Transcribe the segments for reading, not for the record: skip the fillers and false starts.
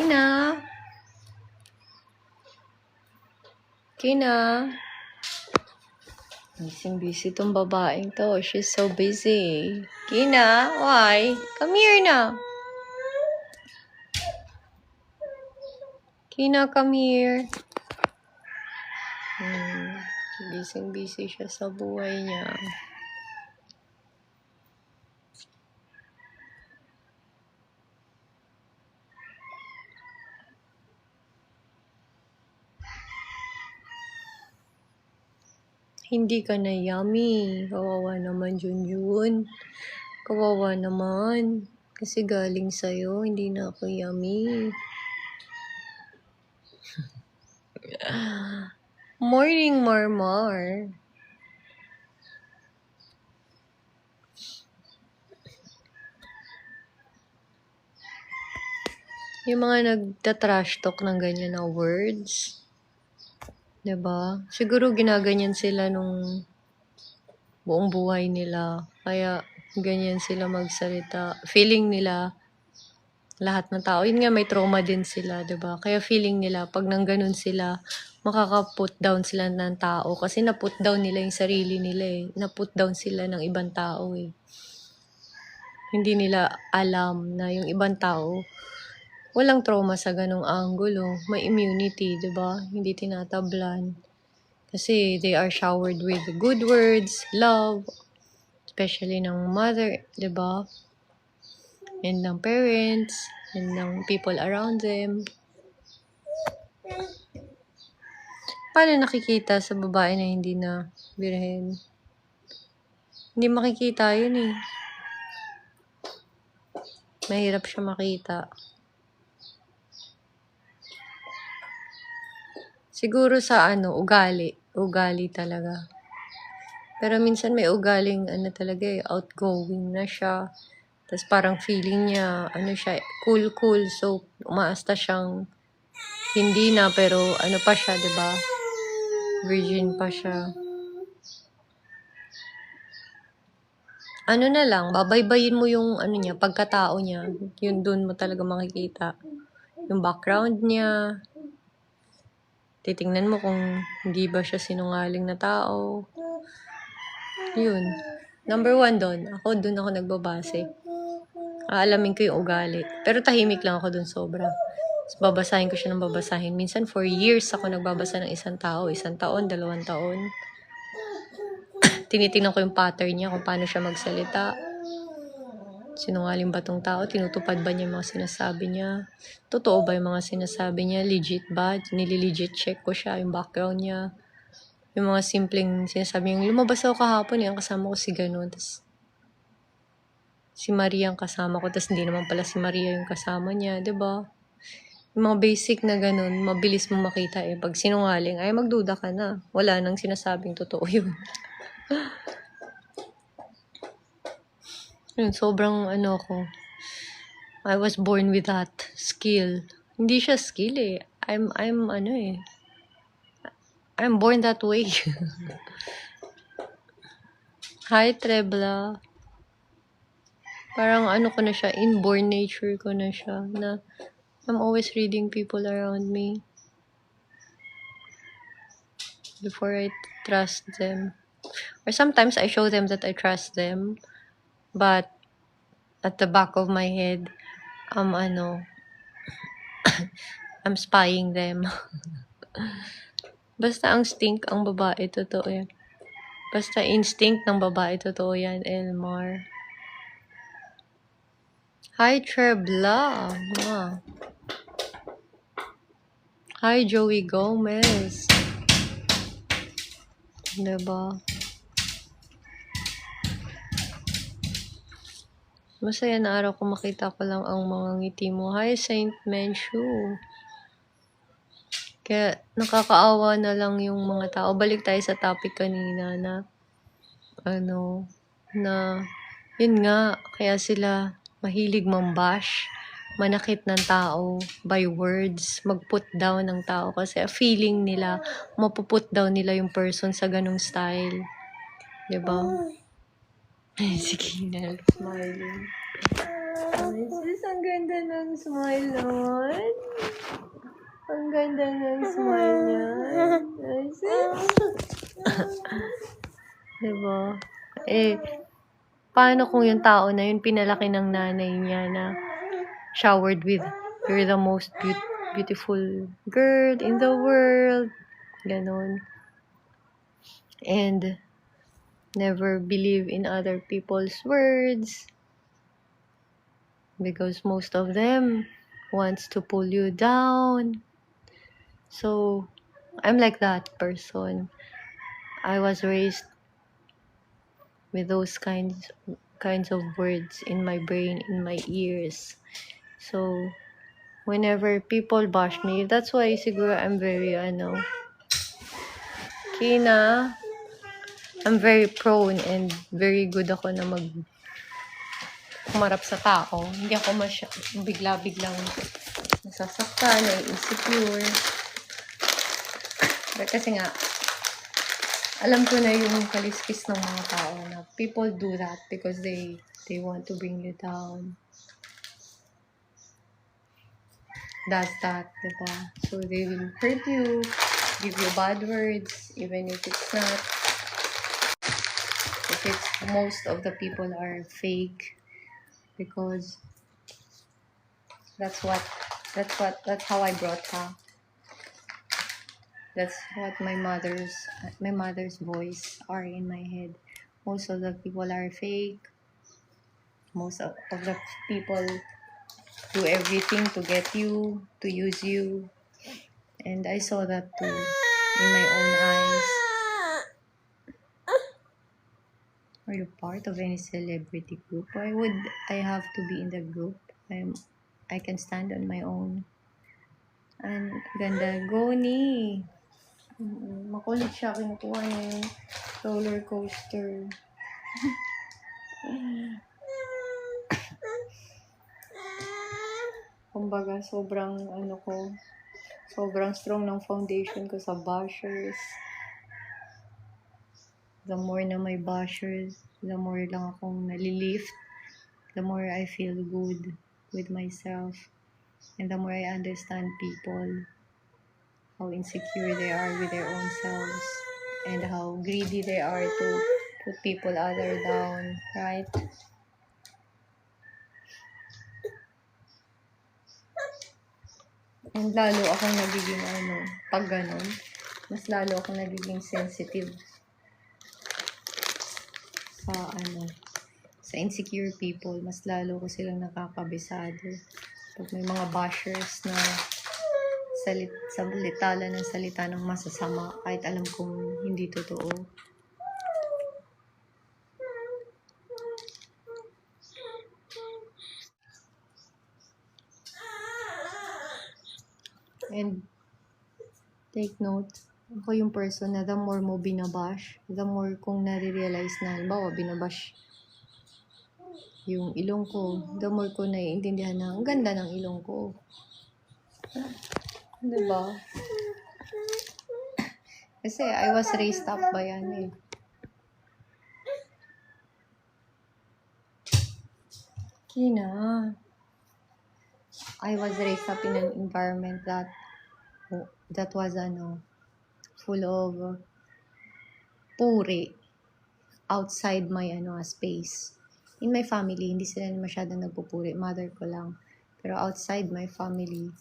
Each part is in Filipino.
Kina? Kina? Busy tong babaeng to. She's so busy. Kina, why? Come here na. Kina, come here. Busy siya sa buhay niya. Hindi ka na yummy. Kawawa naman, Junjun. Kawawa naman. Kasi galing sa'yo, hindi na ako yummy. Morning, Marmar. Yung mga nagta-trash talk ng ganyan na words, diba? Siguro ginaganyan sila nung buong buhay nila. Kaya ganyan sila magsalita. Feeling nila lahat ng tao. Yun nga, may trauma din sila, diba? Kaya feeling nila, pag nang ganun sila, makaka-put down sila ng tao. Kasi na-put down nila yung sarili nila eh. Na-put down sila ng ibang tao eh. Hindi nila alam na yung ibang tao, walang trauma sa ganong angulo. May immunity, diba? Hindi tinatablan. Kasi they are showered with good words, love, especially ng mother, diba? And ng parents, and ng people around them. Paano nakikita sa babae na hindi na birhen? Hindi makikita yun eh. Mahirap siya makita. Siguro sa ugali. Ugali talaga. Pero minsan may ugaling talaga eh, outgoing na siya. Tapos parang feeling niya, siya, cool. So, umaasta siyang hindi na, pero pa siya, diba? Virgin pa siya. Na lang, babaybayin mo yung niya, pagkatao niya. Yun dun mo talaga makikita. Yung background niya. Titingnan mo kung hindi ba siya sinungaling na tao. Yun. Number 1 doon. Doon ako nagbabase. Aalamin ko yung ugali. Pero tahimik lang ako doon sobra. So, babasahin ko siya ng babasahin. Minsan for years ako nagbabasa ng isang tao. 1 taon, 2 taon. Tinitingnan ko yung pattern niya kung paano siya magsalita. Sinungaling ba tong tao? Tinutupad ba niya yung mga sinasabi niya? Totoo ba yung mga sinasabi niya? Legit ba? Nililegit check ko siya, yung background niya. Yung mga simpleng sinasabi niya, lumabas ako kahapon ang kasama ko si ganun. Tapos, si Maria ang kasama ko, tapos hindi naman pala si Maria yung kasama niya, 'di ba? Yung mga basic na ganun, mabilis mong makita eh. Pag sinungaling, ay magduda ka na. Wala nang sinasabing totoo yun. Yun, sobrang ko. I was born with that skill. Hindi siya skill eh. I'm born that way. Hi, Trebla. Parang ko na siya, inborn nature ko na siya, na I'm always reading people around me before I trust them. Or sometimes I show them that I trust them, but at the back of my head, I'm spying them. Basta ang stink ang babae, totoo yan. Basta instinct ng babae, totoo yan, Elmar. Hi, Trebla. Hi, Joey Gomez. Diba? Masaya na araw kung makita ko lang ang mga ngiti mo. Hi, Saint Menshu. Kaya nakakaawa na lang yung mga tao. Balik tayo sa topic kanina na yun nga, kaya sila mahilig mambash, manakit ng tao by words, mag-put down ng tao kasi feeling nila, mapuput down nila yung person sa ganung style. Diba? Si Kinel, smiling. Ay, sis, ang ganda ng smile naman. Ang ganda ng smile niya. Ay, sis. Diba? Eh, paano kung yung tao na yun pinalaki ng nanay niya na showered with, "You're the most beautiful girl in the world." Ganon. And never believe in other people's words. Because most of them wants to pull you down. So, I'm like that person. I was raised with those kinds of words in my brain, in my ears. So, whenever people bash me, that's why siguro I'm very, Kina, I'm very prone and very good ako na humarap sa tao. Hindi ako bigla-biglang nasasaktan, insecure. But kasi nga, alam ko na yung kaliskis ng mga tao na people do that because they want to bring you down. Does that, diba? So they will hurt you, give you bad words, even if it's not. If it's most of the people are fake, because that's how I brought up. That's what my mother's voice are in my head. Most of the people are fake. Most of the people do everything to get you, to use you. And I saw that too in my own eyes. Are you part of any celebrity group? Why would I have to be in the group? I can stand on my own. And ganda, Goni. Makulit siya, kinukuha niya yung roller coaster. Kumbaga, sobrang strong ng foundation ko sa bashers. The more na may bashers, the more lang akong nalilift, the more I feel good with myself, and the more I understand people, how insecure they are with their own selves, and how greedy they are to put people other down, right? And lalo akong nagiging pag ganon, mas lalo akong nagiging sensitive sa insecure people. Mas lalo ko silang nakakabisado. Pag may mga bashers na salita ng masasama, kahit alam kong hindi totoo. And take note, ako yung person na the more mo binabash, the more kong nare-realize na, halimbawa, binabash yung ilong ko, the more ko naiintindihan na ang ganda ng ilong ko. Diba? Kasi I was raised up by Kina, I was raised up in an environment that was full of puri outside my space. In my family, hindi sila masyadong nagpupuri. Mother ko lang. Pero outside my family,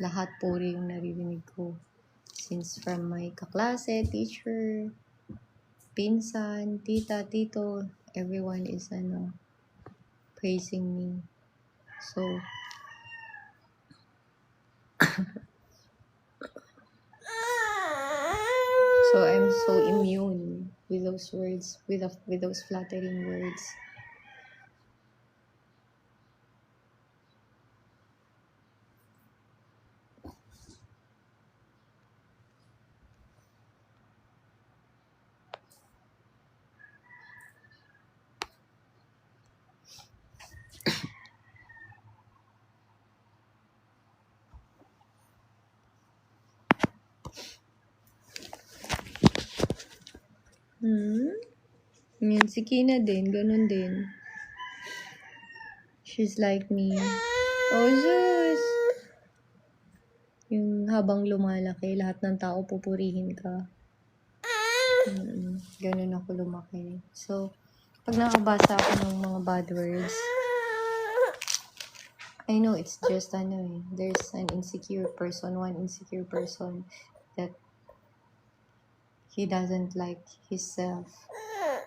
lahat puri yung naririnig ko. Since from my kaklase, teacher, pinsan, tita, tito, everyone is praising me. So I'm so immune with those words, with those flattering words. Yan, si Kina din, ganun din. She's like me. Oh, Zeus! Yung habang lumalaki, lahat ng tao pupurihin ka. Ganun ako lumaki. So, pag nakabasa ako ng mga bad words, I know it's just there's an insecure person, one insecure person that he doesn't like himself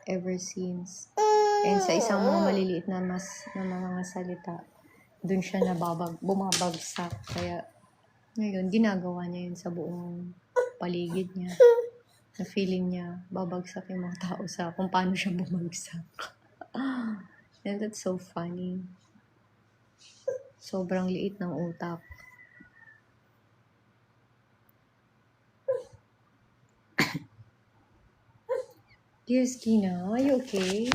ever since. And sa isang mga maliliit na mga salita, dun siya bumabagsak. Kaya, ngayon, ginagawa niya yun sa buong paligid niya. Na feeling niya, babagsak yung mga tao sa kung paano siya bumagsak. And that's so funny. Sobrang liit ng utak. Dear Skina, are you okay?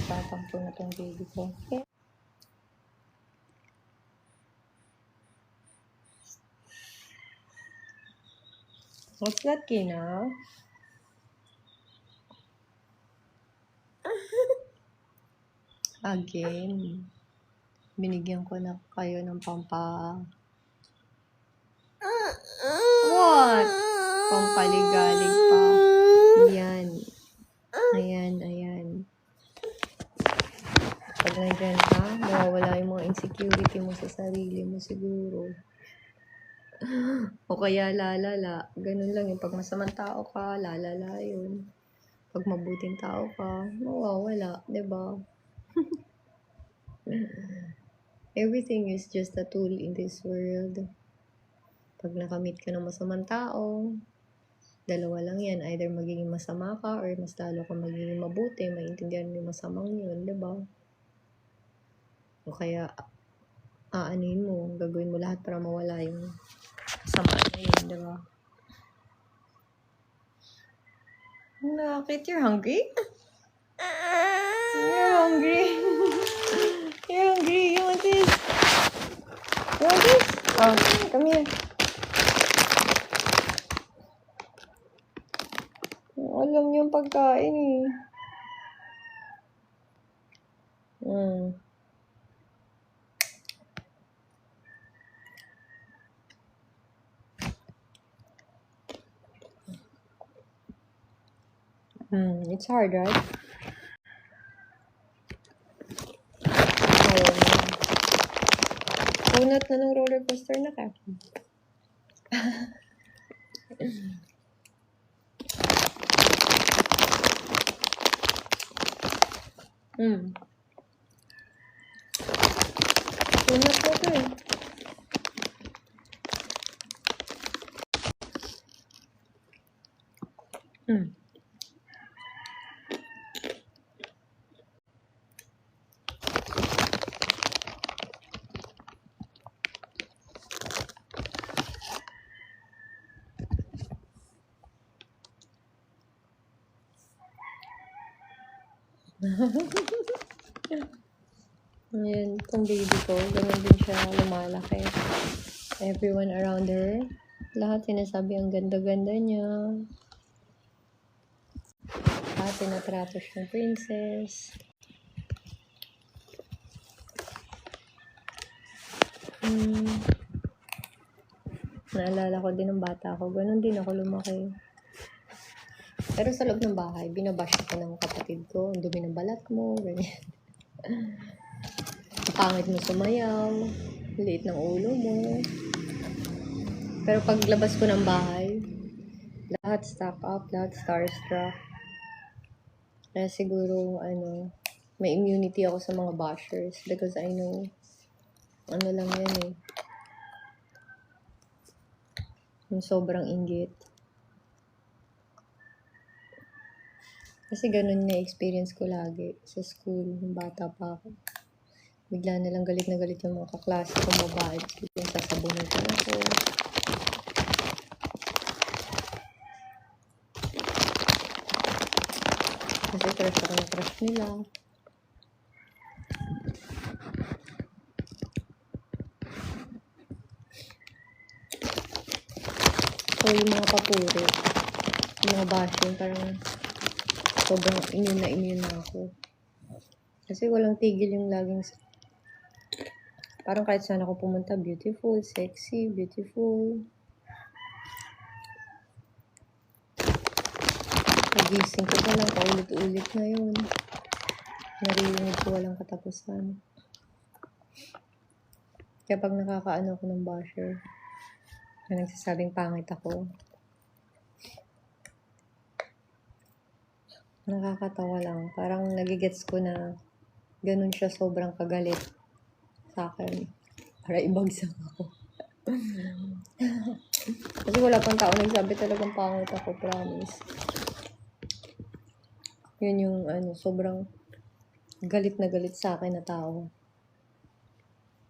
Nagtatampo na tong baby ko. Okay. What's that, Kina? Again. Binigyan ko na kayo ng What? Pampaligalig pa. Yan. Ayan. Pag nandyan ka, mawawala yung mga insecurity mo sa sarili mo siguro. O kaya lalala. Ganun lang yung pag masamang tao ka, lalala yun. Pag mabuting tao ka, mawawala. Diba? Everything is just a tool in this world. Pag nakamit ka ng masamang tao, dalawa lang yan. Either magiging masama ka or mas lalo ka magiging mabuti. Maintindihan mo yung masamang yun. Diba? O kaya, aanin mo, gagawin mo lahat para mawala yung sama na yun, diba? Nakakit, you're hungry? You're hungry. You're hungry. You want this? You want this? Oh, come here. Alam niyo yung pagkain eh. It's hard, right? Unat na ng roller coaster na ka. Unat na to eh. Ayan, itong baby ko, ganun din siya lumalaki. Everyone around her, lahat sinasabi ang ganda-ganda niya. Lahat tinatrato siyang princess. Naalala ko din ng bata ko, ganun din ako lumaki. Pero sa loob ng bahay, binabash ako ng kapatid ko, ang dumi ng balat mo, ganyan. Pangit mo sumayaw, liit ng ulo mo. Pero paglabas ko ng bahay, lahat stock up, lahat starstruck. Kaya siguro, may immunity ako sa mga bashers because I know, lang yan eh. Yung sobrang inggit. Kasi ganun na experience ko lagi sa school, yung bata pa ako. Bigla na lang galit na galit yung mga kaklase kong babae. Biglang sasabunan ko na ako. Kasi crush ako ng crush nila. So, yung mga papuro, yung mga bashing, parang sobrang immune na ako. Kasi walang tigil yung laging Parang kahit saan ako pumunta, beautiful, sexy, beautiful. Nagising ko pa lang, paulit-ulit na yun. Narinig ko walang katapusan. Kaya pag nakakaano ako ng basher, na nagsasabing pangit ako, nakakatawa lang. Parang nagigets ko na ganun siya sobrang kagalit sa akin. Para ibagsak ako. Kasi wala pang tao nagsabi talagang pangit ako, promise. Yun yung sobrang galit na galit sa akin na tao.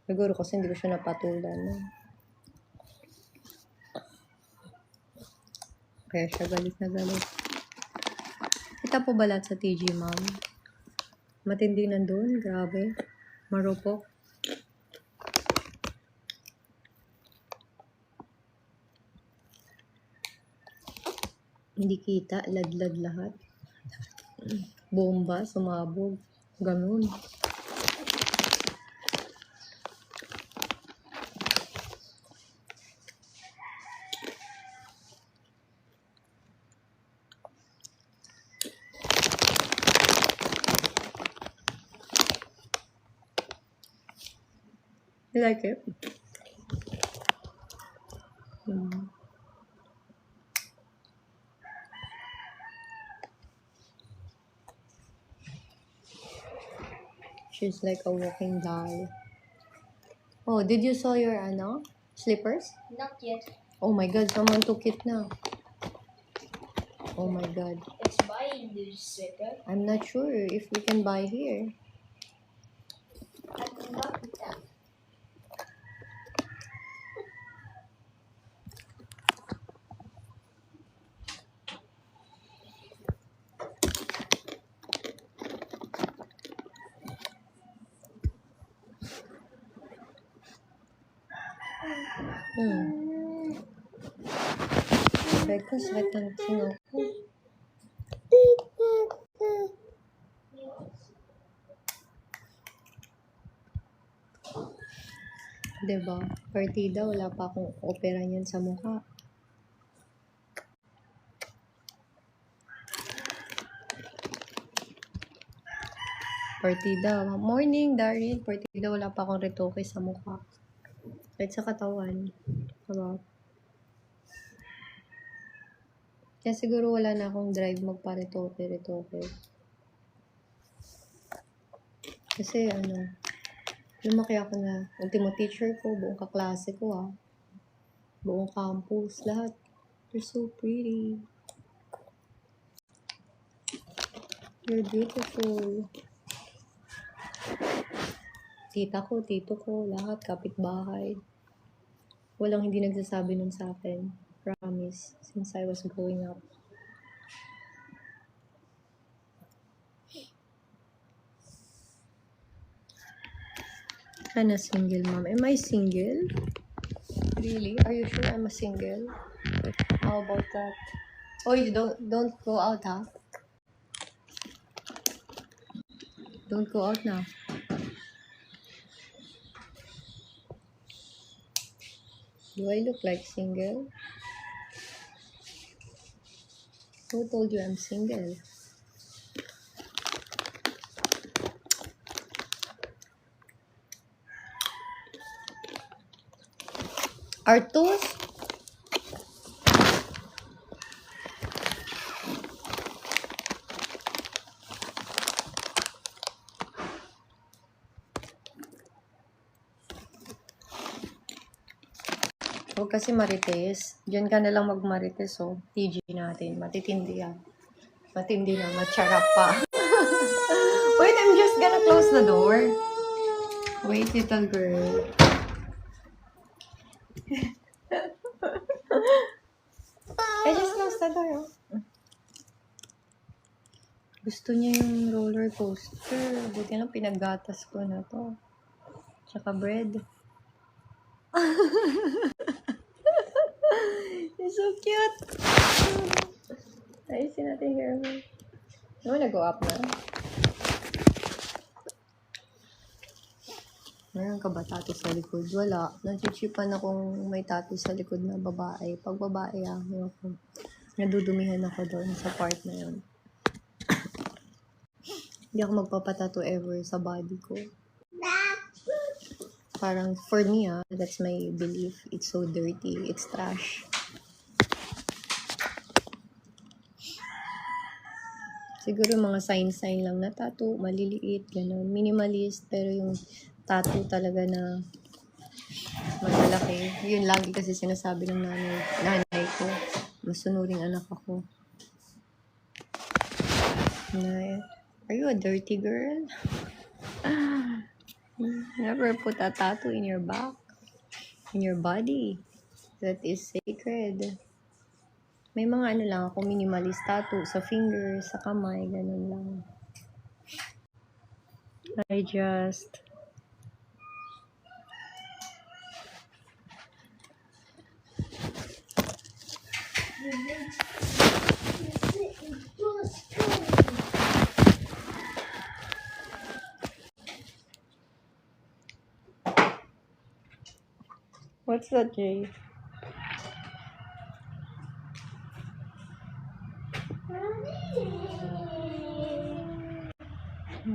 Siguro kasi hindi ko siya napatulan. No? Kaya siya galit na galit. Kita po ba lahat sa TG, ma'am? Matindi nandun, grabe. Marupok. Hindi kita, ladlad lahat. Bomba, sumabog. Ganun. You like it? She's like a walking doll. Oh, did you saw your slippers? Not yet. Oh my god, someone took it na. Oh my god. It's buying the sweater. I'm not sure if we can buy here. I can buy that. Sabi ko, sweat ng singaw ko. Diba? Partida, wala pa akong opera niyan sa mukha. Partida, morning, Darin. Partida, wala pa akong retoke sa mukha. Kahit sa katawan. Diba? Kaya siguro wala na akong drive magpa-retoke. Kasi lumaki ako na ultimo teacher ko, buong kaklase ko buong campus, lahat. You're so pretty. You're beautiful. Tita ko, tito ko, lahat, kapitbahay. Walang hindi nagsasabi nun sa akin. Promise. Since I was growing up. I'm a single mom. Am I single? Really? Are you sure I'm a single? How about that? Oh, you don't go out, huh? Don't go out now. Do I look like single? Who told you I'm single? Artus? Huwag kasi marites. Diyan ka na lang magmarites, TG natin. Matitindi yan. Matindi na. Matcharap pa. Wait, I'm just gonna close the door. Wait, little girl. I just closed the door. Gusto niya yung roller coaster. Buti lang pinaggatas ko na to. Tsaka bread. It's so cute. Ayusin natin hair mo. No, nag-go up na. Meron ka ba tattoo sa likod? Wala. Nachichipan akong may tattoo sa likod na babae. Pag babae, ayoko. Nadudumihan ako doon sa part na yun. Hindi ako magpapatato ever sa body ko. Parang, for me, that's my belief. It's so dirty. It's trash. Siguro mga sign lang na tattoo, maliliit, gano'n. Minimalist, pero yung tattoo talaga na malalaki. Yun lagi kasi sinasabi ng nanay ko. Masunuring anak ako. Na, are you a dirty girl? Never put a tattoo in your back, in your body. That is sacred. May mga ano lang ako, minimalist tattoo sa fingers, sa kamay, ganun lang. I just What's that, Jay?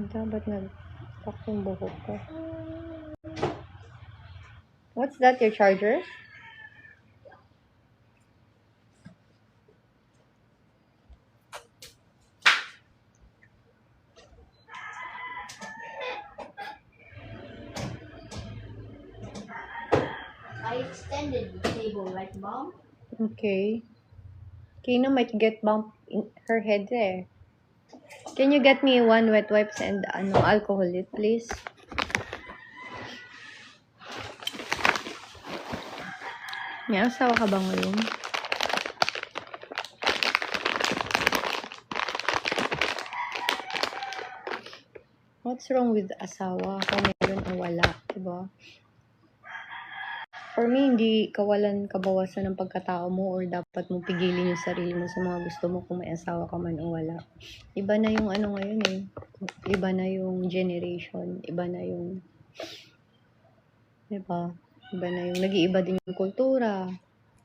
Dapat nag-pack yung buhok ko. What's that, your charger? I extended the table, right, Mom? Okay. Kina might get bump in her head there. Can you get me one wet wipes and alcohol, please? May asawa ka ba ngayon? What's wrong with asawa? Kung meron o wala, diba? For me, hindi kawalan kabawasan ng pagkatao mo or dapat mo pigilin yung sarili mo sa mga gusto mo kung may asawa ka man o wala. Iba na yung ngayon eh. Iba na yung generation. Iba na yung, diba? Iba na yung, nag-iiba din yung kultura.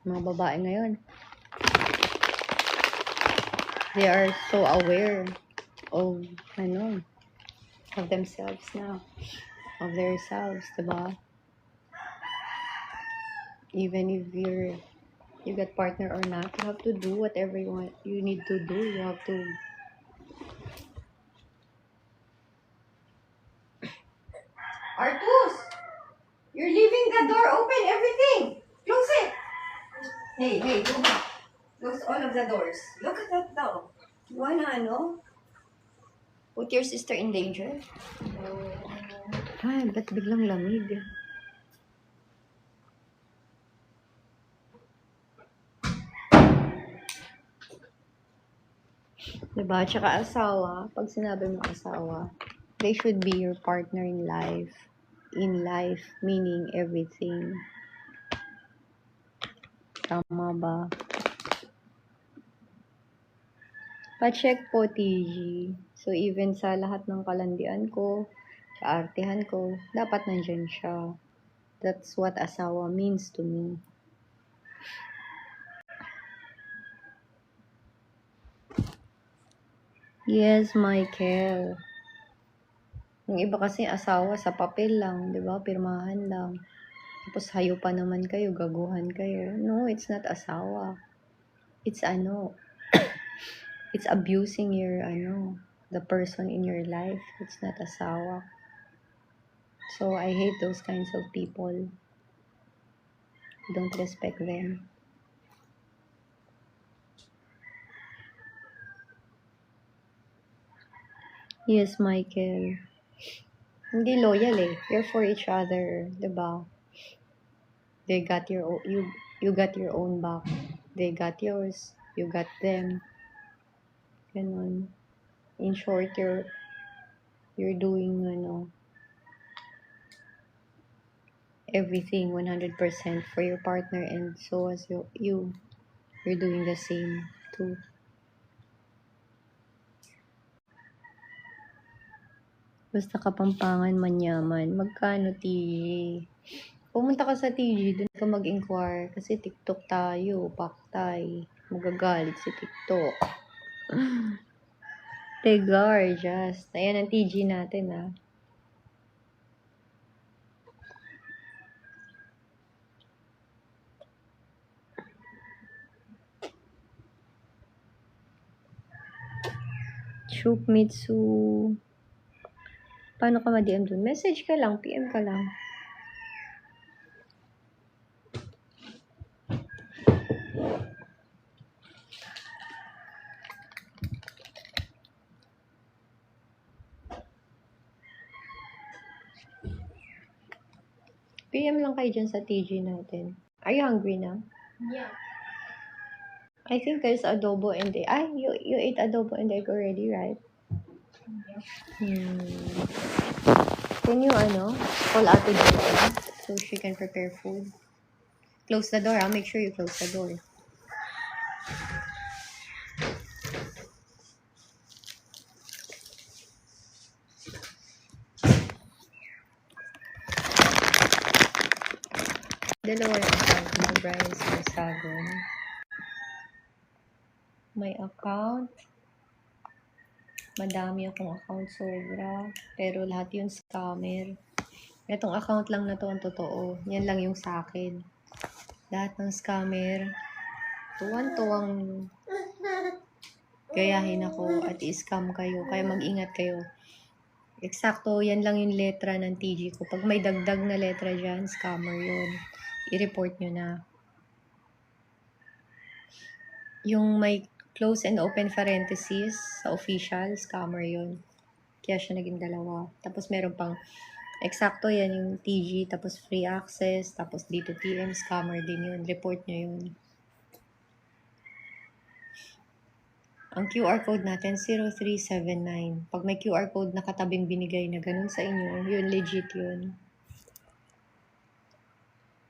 Mga babae ngayon. They are so aware of, of themselves now. Of themselves, diba? Even if you got partner or not, you have to do whatever you need to do. You have to Artus! You're leaving the door open, everything! Close it! Hey, go back. Close all of the doors. Look at that now. You wanna, put your sister in danger? Ay, ba't biglang lamig? Diba? Tsaka asawa, pag sinabi mo asawa, they should be your partner in life. In life, meaning everything. Tama ba? Pa-check po, TG. So, even sa lahat ng kalandian ko, sa artehan ko, dapat nandyan siya. That's what asawa means to me. Yes, Michael. Yung iba kasi asawa sa papel lang, di ba? Pirmahan lang. Tapos hayo pa naman kayo, gaguhan kayo. No, it's not asawa. It's it's abusing your, the person in your life. It's not asawa. So, I hate those kinds of people. Don't respect them. Yes, Michael. Hindi loyal eh. You're for each other, 'di ba? They got you got your own back. They got yours, you got them. Ganun. In short, you're doing everything 100% for your partner, and so as you're doing the same too. Basta Kapampangan, Manyaman. Magkano, TG? Pumunta ka sa TG, dun ka mag-inquire. Kasi TikTok tayo, paktay. Magagalit si TikTok. Tegar, just. Ayan ang TG natin, ah. Shukmitsu. Paano ka ma-DM dun? Message ka lang, PM ka lang. PM lang kayo dyan sa TG natin. Are you hungry now? Yeah. I think there's adobo and egg. You ate adobo and egg already, right? Can you, call Ate Gina so she can prepare food? Close the door, Make sure you close the door. Dalawa yung account mo, Brian Sarsagon. May account. Madami akong account, sobra. Pero lahat yun scammer. Itong account lang na to ang totoo. Yan lang yung sa akin. Lahat ng scammer. Tuwan-tuwang gayahin ako at i-scam kayo. Kaya mag-ingat kayo. Eksakto, yan lang yung letra ng TG ko. Pag may dagdag na letra dyan, scammer yun. I-report nyo na. Yung may close and open parentheses sa official, scammer yun. Kaya siya naging dalawa. Tapos meron pang eksakto yan yung TG, tapos free access, tapos dito TM, scammer din yun. Report nyo yun. Ang QR code natin, 0379. Pag may QR code na katabing binigay na ganun sa inyo, yun, legit yun.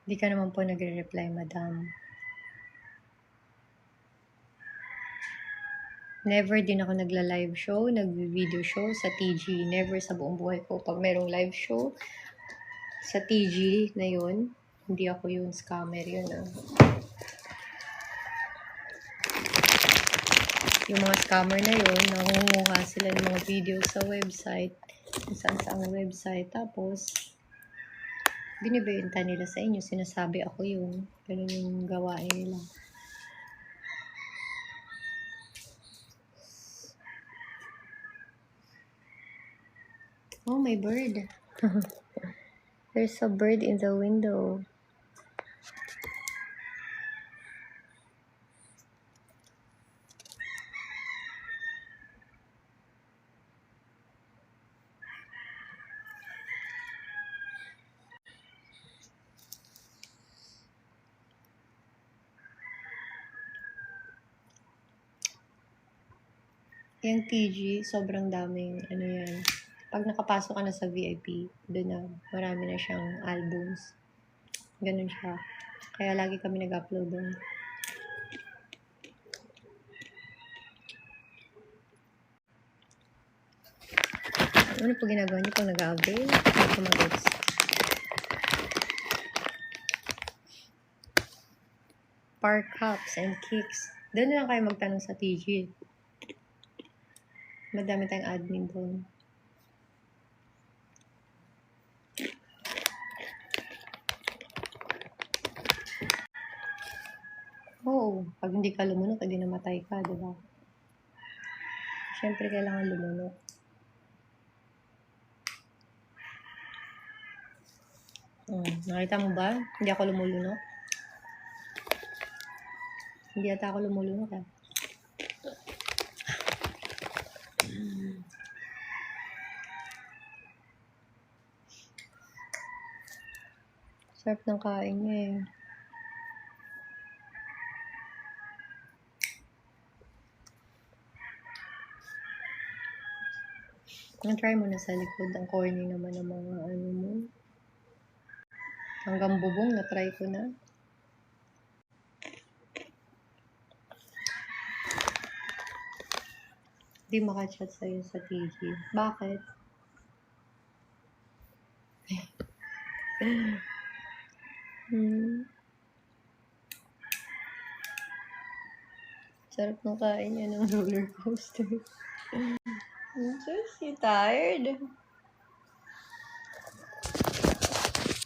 Hindi ka naman po nagre-reply, madam. Never din ako nagla-live show, nag-video show sa TG. Never sa buong buhay ko. Pag merong live show sa TG na yun, hindi ako yun, scammer yun. Yung mga scammer na yun, nangunguha sila ng mga video sa website, saan website. Tapos, binibenta nila sa inyo, sinasabi ako yun. Ganun yung gawain nila. Oh, my bird. There's a bird in the window. Yung TG, sobrang daming, yan. Pag nakapasok ka na sa VIP, doon na, marami na siyang albums. Ganun siya. Kaya lagi kami nag-upload doon. Ano po ginagawa niyo pag nag-avail? Hindi ko mag-gets. Park hops and kicks. Doon na lang kayo magtanong sa TG. Madami tayong admin doon. Oo, pag hindi ka lumunok, edi namatay ka, diba? Siyempre, kailangan lumunok. Nakita mo ba? Hindi ako lumulunok. Hindi ata ako lumulunok, eh. Sarap ng kain niya, eh. Try mo na sa likod. Ang corny naman ng mga mo. Hanggang bubong, na-try ko na. Di makachat sa'yo sa TG. Bakit? Hmm. Sarap ng kain niya ng roller coaster. Just, you tired?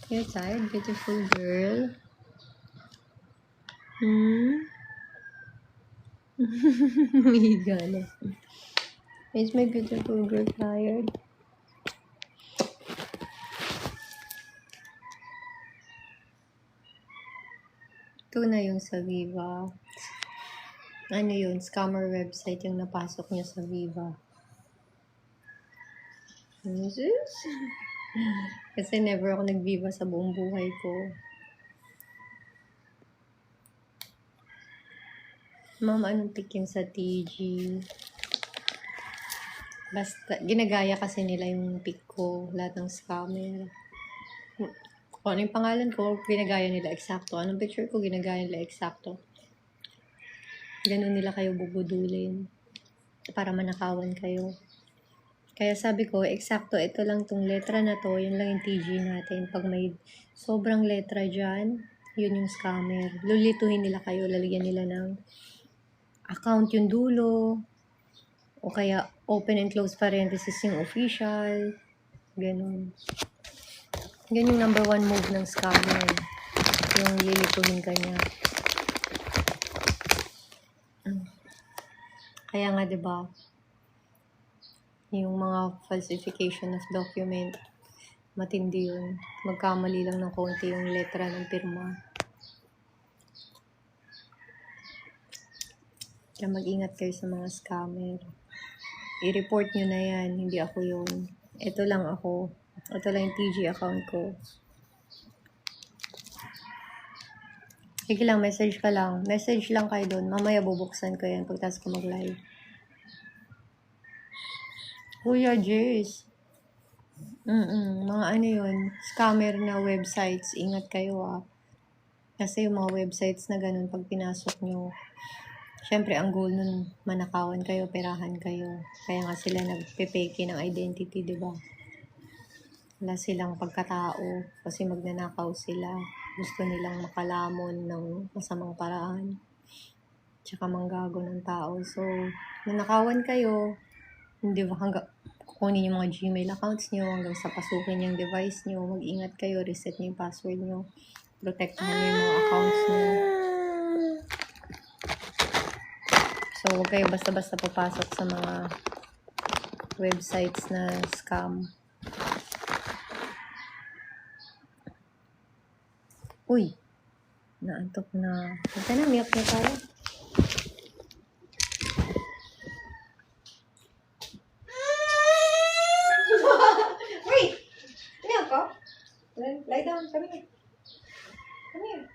You're tired, beautiful girl? Higa na. Is my beautiful girl tired? Ito na yung sa Viva. Ano yun? Scammer website yung napasok niya sa Viva. Jesus? Kasi never ako nag-Viva sa buong buhay ko. Ma'am, anong tikin sa TG? Basta, ginagaya kasi nila yung pick ko. Lahat ng scammer. Kung ano yung pangalan ko, ginagaya nila eksakto. Anong picture ko, ginagaya nila eksakto. Ganun nila kayo bubudulin. Para manakawan kayo. Kaya sabi ko, eksakto, ito lang tong letra na to, yun lang yung TG natin. Pag may sobrang letra dyan, yun yung scammer. Lulituhin nila kayo, lalagyan nila ng account yung dulo, o kaya open and close parenthesis yung official, ganun. Yan yung number 1 move ng scammer, yung lilituhin ka niya. Kaya nga, diba, yung mga falsification of document, matindi yun. Magkamali lang ng konti yung letra ng pirma. Kaya mag-ingat kayo sa mga scammer. I-report nyo na yan, hindi ako yun. Ito lang ako. Ito lang yung TG account ko. Sige lang, message ka lang. Message lang kayo doon. Mamaya bubuksan ko yan pagtas ko mag-live. Kuya Jace. Mga ano yun, scammer na websites. Ingat kayo ah. Kasi yung mga websites na ganun, pag pinasok nyo, syempre ang goal nun, manakawan kayo, perahan kayo. Kaya nga sila nagpepeke ng identity, di ba? Wala silang pagkatao kasi magnanakaw sila. Gusto nilang makalamon ng masamang paraan. Tsaka manggago ng tao. So, nanakawan kayo, hindi ba hanggang kukunin yung mga Gmail accounts nyo hanggang sa pasukin yung device nyo. Mag-ingat kayo, reset nyo yung password nyo. Protektahan nyo yung mga accounts nyo. So, huwag kayo basta-basta papasok sa mga websites na scam. Uy! Naantok na. Huwag ka na, miyak na tayo. Wait! Miyak ka? Lie down. Come here. Come here.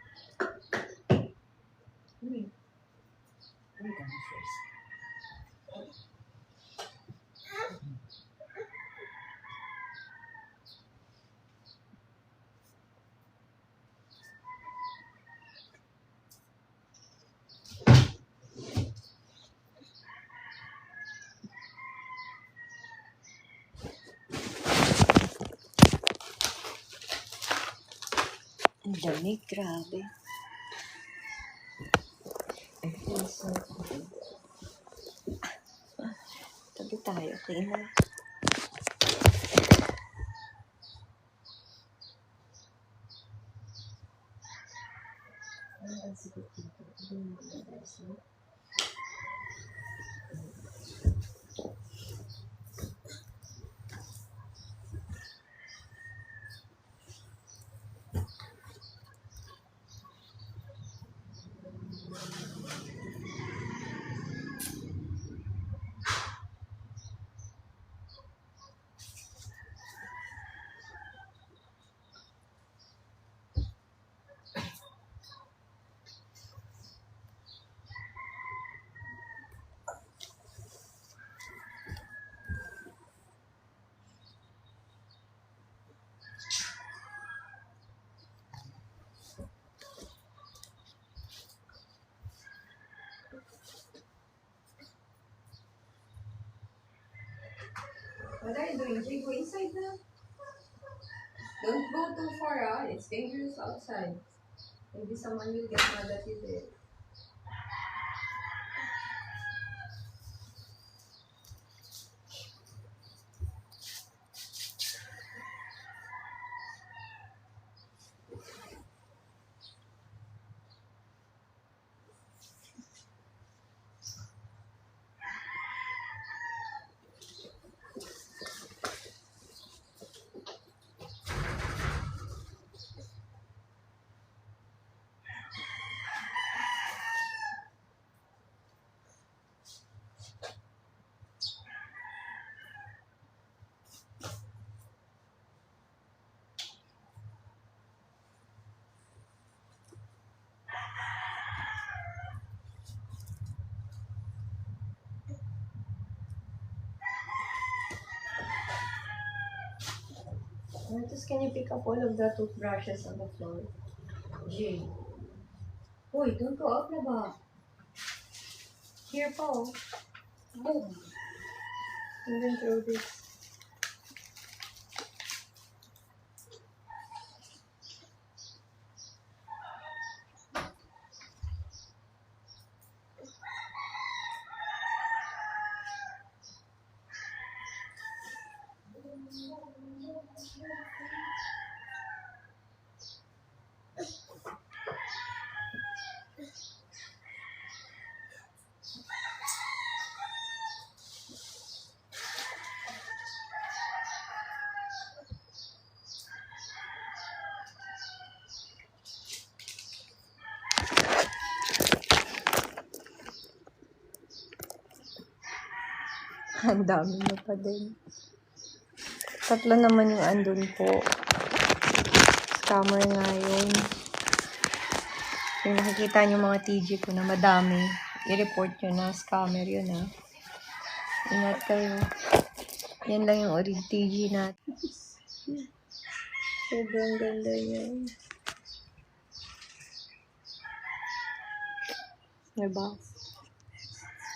Come here. Come down first. Ang dami, grabe. Tabi tayo, okay na. What are you doing? Jay, go inside na. Don't go too far, ah. It's dangerous outside. Maybe someone will get mad at you there. Martus, can you pick up all of the toothbrushes on the floor? Jay. Uy, don't go up na ba? Here po. Boom. And then throw this. Ang dami na pa din. Tatlo naman yung andun po. Scammer nga yun. Kung nakikita nyo mga TG ko na madami, i-report nyo na. Scammer yun, ha. Ingat kayo. Yan lang yung orig TG natin. Sobrang ganda yan. Diba?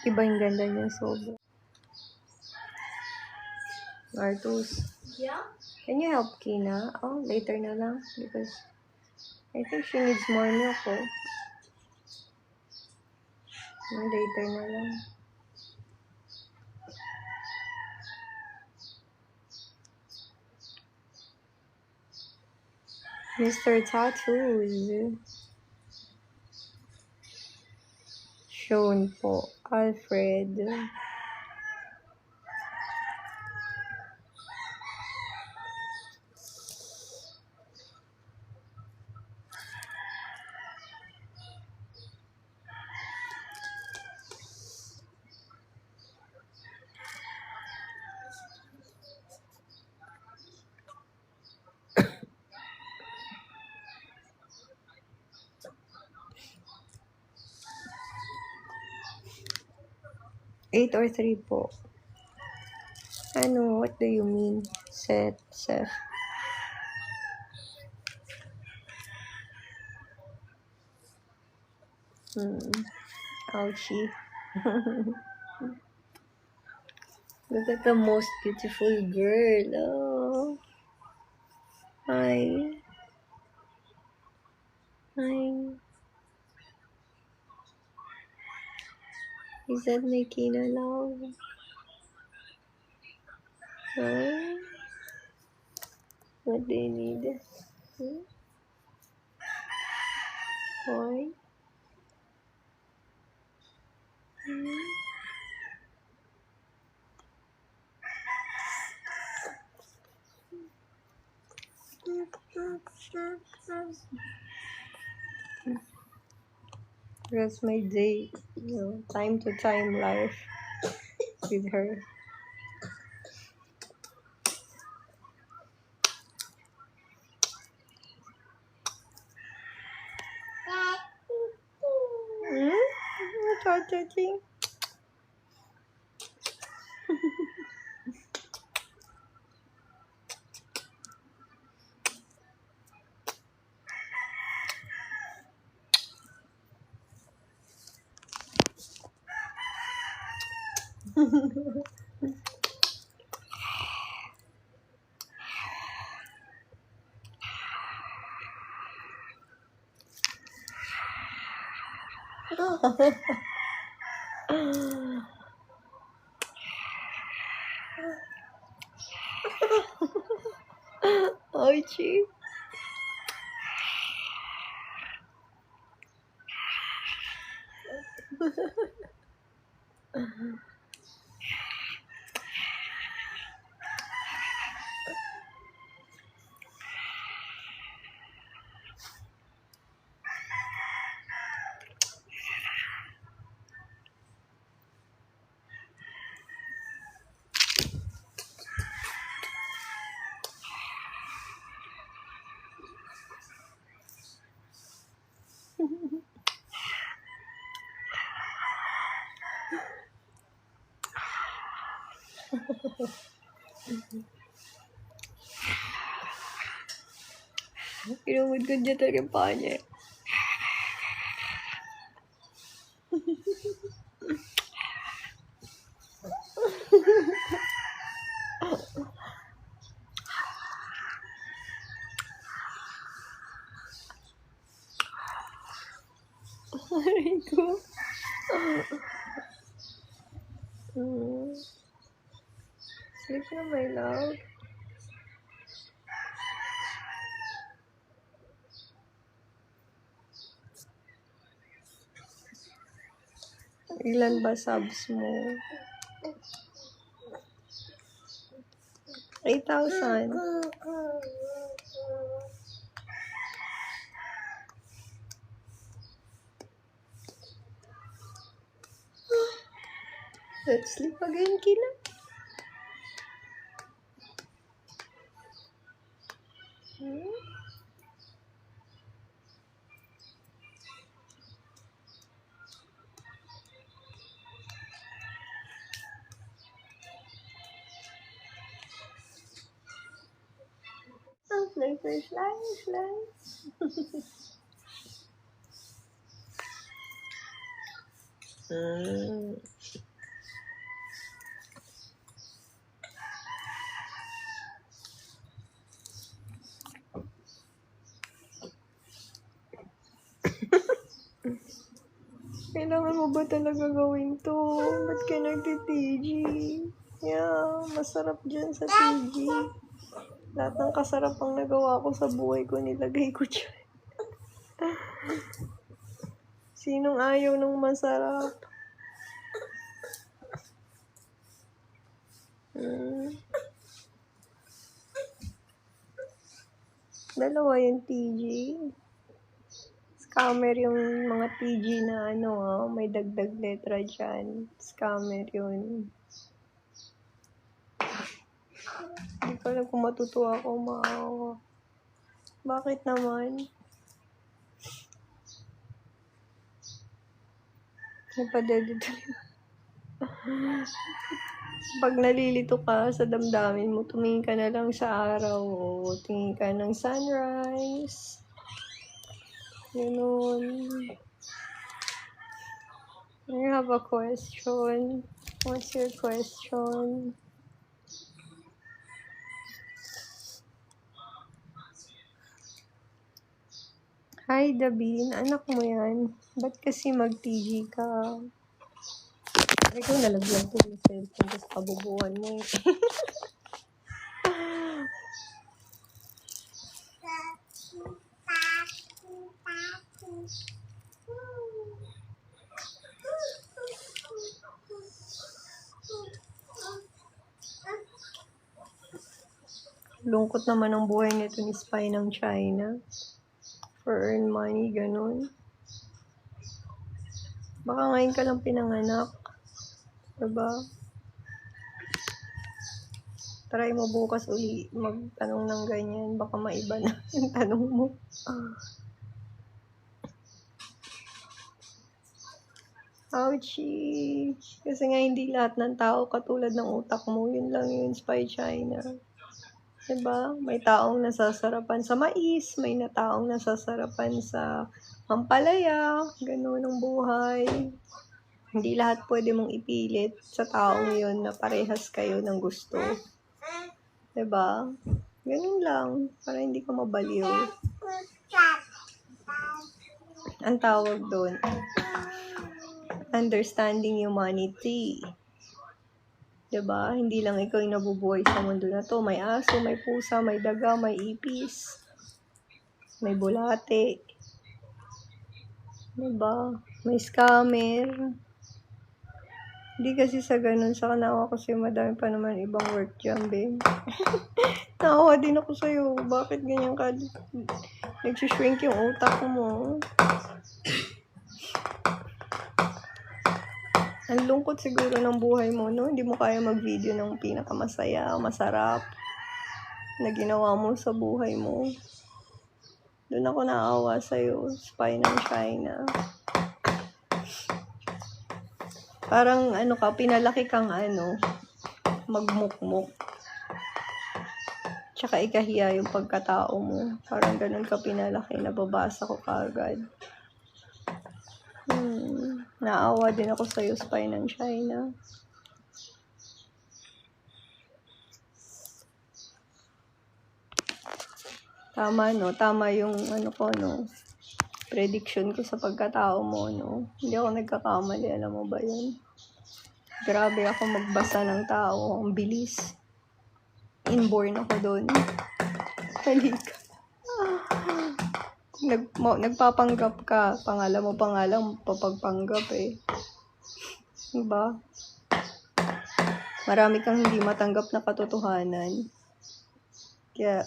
Iba yung ganda niya, sobra. Martus, Yeah? can you help Kina? Oh, later na lang. Because I think she needs more milk, oh. Later na lang. Mr. Tattoos. Shown po. Alfred. Eight or 3 po. Ano? What do you mean? Seth. Ouchie. Look at the most beautiful girl. Oh. Hi. Is that my Kina love? Huh? What do you need? Why? That's my day, time to time life with her. Touching. Archie. Pinamudgod niya talaga yung paa niya. Aray ko. Sleep na, my love. Ilan ba subs mo? 8,000. Let's sleep again, Kina. Fly. Kailangan mo ba talaga gawin to? Ba't ka nagti-TG? Yeah, masarap dyan sa TG. Lahat ng kasarapang nagawa ko sa buhay ko, nilagay ko dyan. Sinong ayaw ng masarap? Dalawa yung TG. Scammer yung mga TG na may dagdag letra dyan. Scammer yun. Hindi ko alam kung matutuwa ako maawa. Bakit naman? Napadedito. Pag nalilito ka sa damdamin mo, tumingin ka na lang sa araw o tingin ka ng sunrise. Ganun. I have a question. What's your question? Hi, Dabin. Anak mo yan. Ba't kasi mag-TG ka? Ikaw nalagyan ko yung cellphone kasi kabubuhan mo eh. Lungkot naman ang buhay nito ni Spy ng China. For earn money, ganun. Baka ngayon ka lang pinanganak. Diba? Try mo bukas uli magtanong ng ganyan. Baka maiba na yung tanong mo. Ouchie! Kasi nga hindi lahat ng tao katulad ng utak mo. Yun lang yun, Spy China. Diba? May taong nasasarapan sa mais, may taong nasasarapan sa ampalaya, ganun ang buhay. Hindi lahat pwede mong ipilit sa taong yun na parehas kayo ng gusto. Diba? Ganun lang, para hindi ka mabaliw. Ang tawag doon, understanding humanity. Diba? Hindi lang ikaw yung nabubuhay sa mundo na to. May aso, may pusa, may daga, may ipis, may bulate. Diba? May scammer. Hindi kasi sa ganun. Sa kanawa kasi madami pa naman ibang work dyan, be. Naawa din ako sa'yo. Bakit ganyan ka? Nag-shrink yung utak mo. Ang lungkot siguro ng buhay mo, no? Hindi mo kaya mag-video ng pinakamasaya, masarap na ginawa mo sa buhay mo. Doon ako naawa sa'yo, Spy ng China. Parang pinalaki kang magmukmuk. Tsaka ikahiya yung pagkatao mo. Parang ganun ka pinalaki, nababasa ko kaagad. Naawa din ako sa'yo, Spy ng China. Tama, no? Tama yung prediction ko sa pagkatao mo, no? Hindi ako nagkakamali, alam mo ba yun? Grabe ako magbasa ng tao. Ang bilis. Inborn ako doon. Halika. Nagpapanggap ka. Pangalan mo papagpanggap eh. Diba? Marami kang hindi matanggap na katotohanan. Kaya,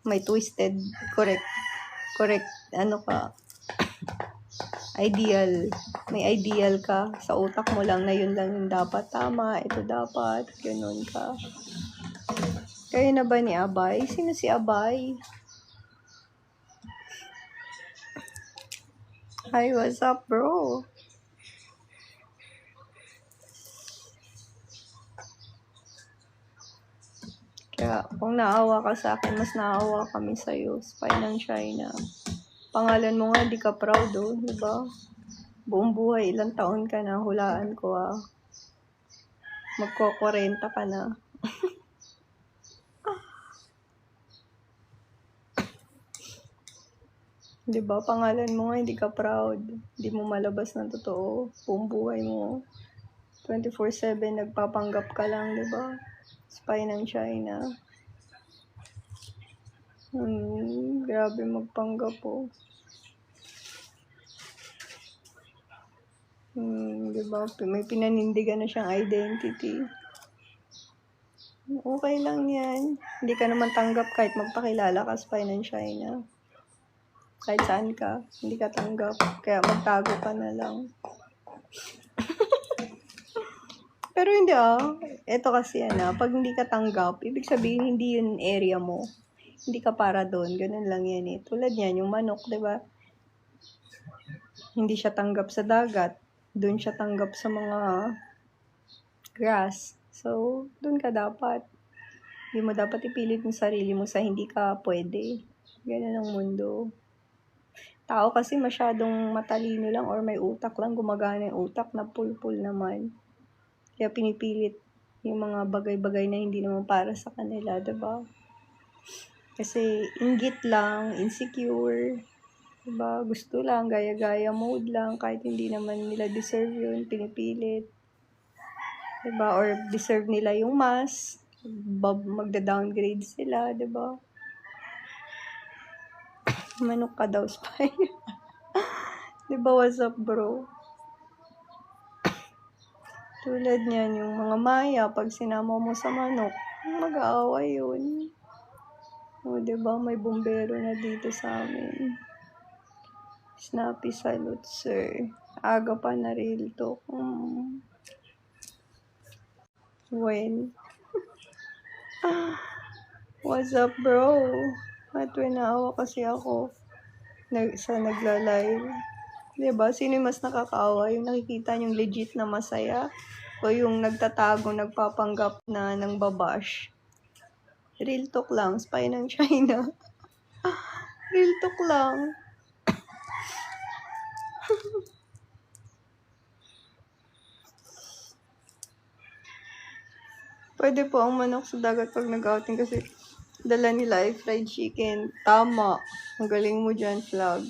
may twisted, correct, ideal. May ideal ka. Sa utak mo lang na yun lang yung dapat tama, ito dapat, ganun ka. Kayo na ba ni Abay? Sino si Abay? Hi, what's up, bro? Kaya, kung naawa ka sa akin, mas naawa kami sa'yo. Spy ng China. Pangalan mo nga, di ka proud, oh. Diba? Buong buhay, ilang taon ka na, hulaan ko, ah. Magko-40 ka na. Diba? Pangalan mo nga, hindi ka proud. Hindi mo malabas ng totoo. Buong buhay mo. 24/7, nagpapanggap ka lang, diba? Spy ng China. Grabe magpanggap, oh. Diba? May pinanindigan na siyang identity. Okay lang yan. Hindi ka naman tanggap kahit magpakilala ka, Spy ng China. Kahit saan ka, hindi ka tanggap. Kaya magtago ka na lang. Pero hindi Ito kasi pag hindi ka tanggap, ibig sabihin hindi yun area mo. Hindi ka para doon. Ganun lang yan eh. Tulad yan, yung manok, diba? Hindi siya tanggap sa dagat. Doon siya tanggap sa mga grass. So, doon ka dapat. Hindi mo dapat ipilit yung sarili mo sa hindi ka pwede. Ganun ang mundo. Tao kasi masyadong matalino lang or may utak lang, gumagana yung utak na pulpul naman. Kaya pinipilit yung mga bagay-bagay na hindi naman para sa kanila, diba? Kasi inggit lang, insecure, diba? Gusto lang, gaya-gaya mode lang, kahit hindi naman nila deserve yun, pinipilit. Diba? Or deserve nila yung mas, magda-downgrade sila, diba? Manok ka daw, Spy. Diba, what's up, bro? Tulad niyan, yung mga maya, pag sinama mo sa manok, mag-aaway yun. O, diba, may bumbero na dito sa amin. Snappy salute, sir. Aga pa na real talk. When? What's up, bro? At naawa kasi ako sa nagla-live. Diba? Sino yung mas nakakaawa? Yung nakikita yung legit na masaya? O yung nagtatago, nagpapanggap na ng babash? Real talk lang. Spy ng China. Real talk lang. Pwede po ang manok sa dagat pag nag-outing kasi dala nila ay fried chicken. Tama. Ang galing mo dyan, Flag.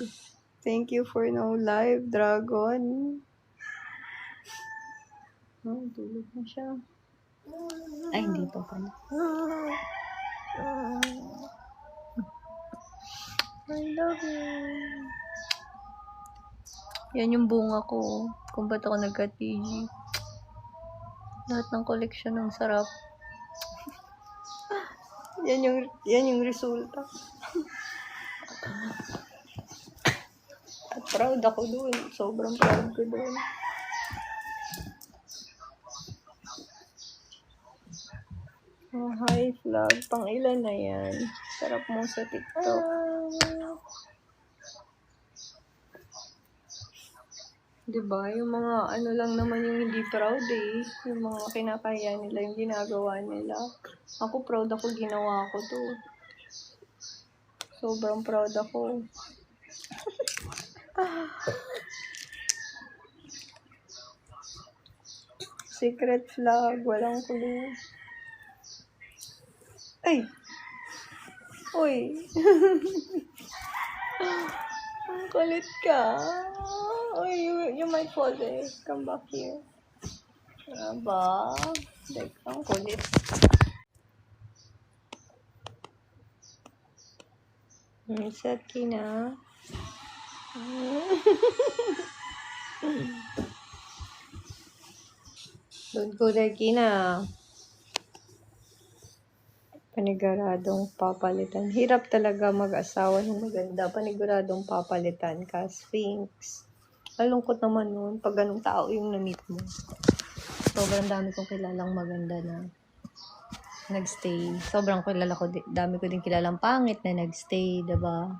Thank you for no live, Dragon. Oh, tulog na siya. Ay, hindi pa pala. I love you. Yan yung bunga ko. Kung ba't ako nagka-TG. Lahat ng koleksyon ng sarap. yan yung resulta. At proud ako doon. Sobrang proud ko doon. Oh, hi vlog. Pang ilan na yan? Sarap mo sa TikTok. Diba? Yung mga ano lang naman yung hindi proud eh. Yung mga kinakaya nila, yung ginagawa nila. Ako proud ako, ginawa ko to. Sobrang proud ako. Secret vlog, walang clue. Ay! Uy! Ang kulit ka. Uy, you might fall there. Come back here. Aba, like, ang kulit. Set na. Don't go there, Kina. Paniguradong papalitan. Hirap talaga mag-asawa ng maganda. Paniguradong papalitan ka, Sphinx. Malungkot naman nun pag ganung tao yung na-meet mo. Sobrang dami kong kilalang maganda na nagstay. Sobrang dami ko din kilalang pangit na nagstay, diba?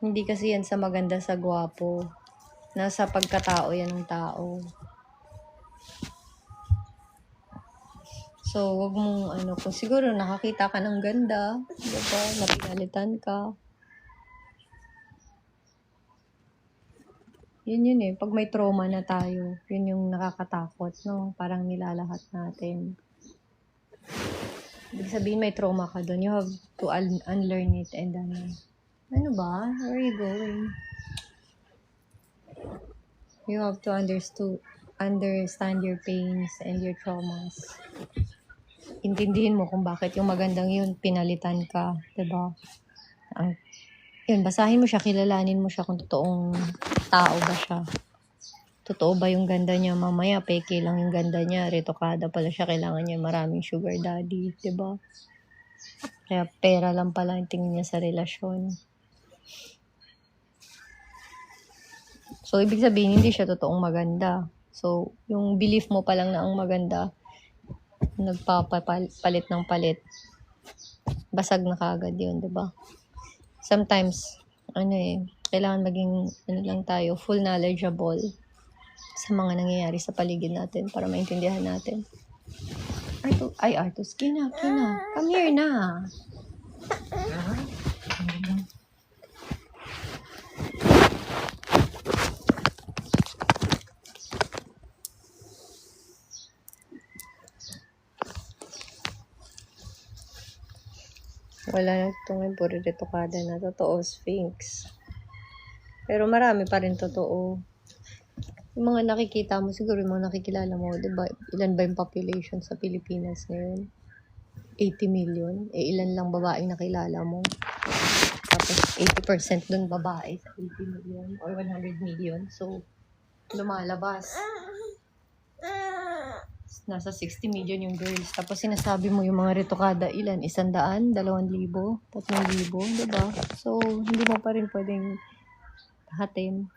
Hindi kasi yan sa maganda sa gwapo. Nasa pagkatao yan ng tao. So, wag mong kung siguro nakakita ka ng ganda, diba? Napinalitan ka. Yun eh. Pag may trauma na tayo, yun yung nakakatakot, no? Parang nilalahat natin. Ibig sabihin may trauma ka doon. You have to unlearn it and ano ba? Where are you going? You have to understand your pains and your traumas. Intindihin mo kung bakit yung magandang yun, pinalitan ka. Diba? Yun, basahin mo siya, kilalanin mo siya kung totoong tao ba siya. Totoo ba yung ganda niya? Mamaya, peke lang yung ganda niya. Retokada pala siya. Kailangan niya maraming sugar daddy. Diba? Kaya pera lang pala yung tingin niya sa relasyon. So, ibig sabihin, hindi siya totoong maganda. So, yung belief mo pa lang na ang maganda, nagpapalit ng palit. Basag na kagad yun, diba? Sometimes, kailangan maging, lang tayo, full knowledgeable sa mga nangyayari sa paligid natin para maintindihan natin. Artus, Kina. Come here na. Wala na itong puro retokada na. Totoo, Sphinx. Pero marami pa rin totoo. Yung mga nakikita mo, siguro yung mga nakikilala mo, diba? Ilan ba yung population sa Pilipinas ngayon? 80 million. Ilan lang babaeng nakilala mo? Tapos 80% dun babae sa 80 million or 100 million. So, lumalabas. Nasa 60 million yung girls. Tapos sinasabi mo yung mga retokada, ilan? 100, 2,000, 3,000, diba? So, hindi mo pa rin pwedeng hatin.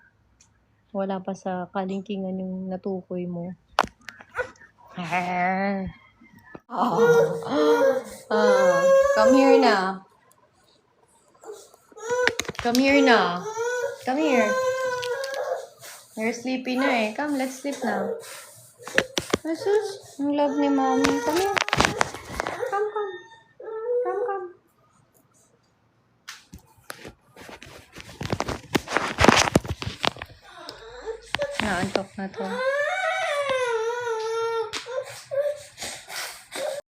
Wala pa sa kalingkingan yung natukoy mo. Come here na. Come here na. Come here. You're sleepy na eh. Come, let's sleep na. Jesus, ang love ni mommy. Come here. Come. Naantok na to.